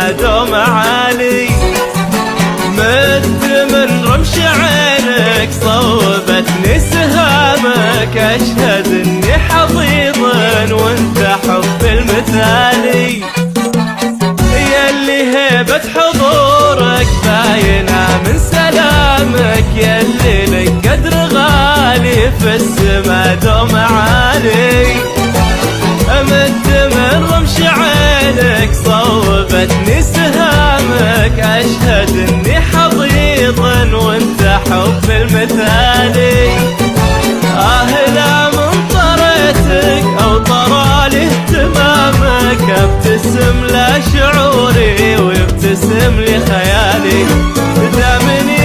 السما دوم عالي. مت من رمش عينك صوبتني سهامك، اشهد اني حضيض وانت حب المثالي. ياللي هيبة حضورك باينة من سلامك، ياللي لك قدر غالي في السما دوم عالي. مت من رمش عينك صوبتني سهامك، اشهد اني حضيض وانت حب المثالي. لا من طريتك او طرالي اهتمامك، ابتسم لا شعوري ويبتسم لي خيالي. دامني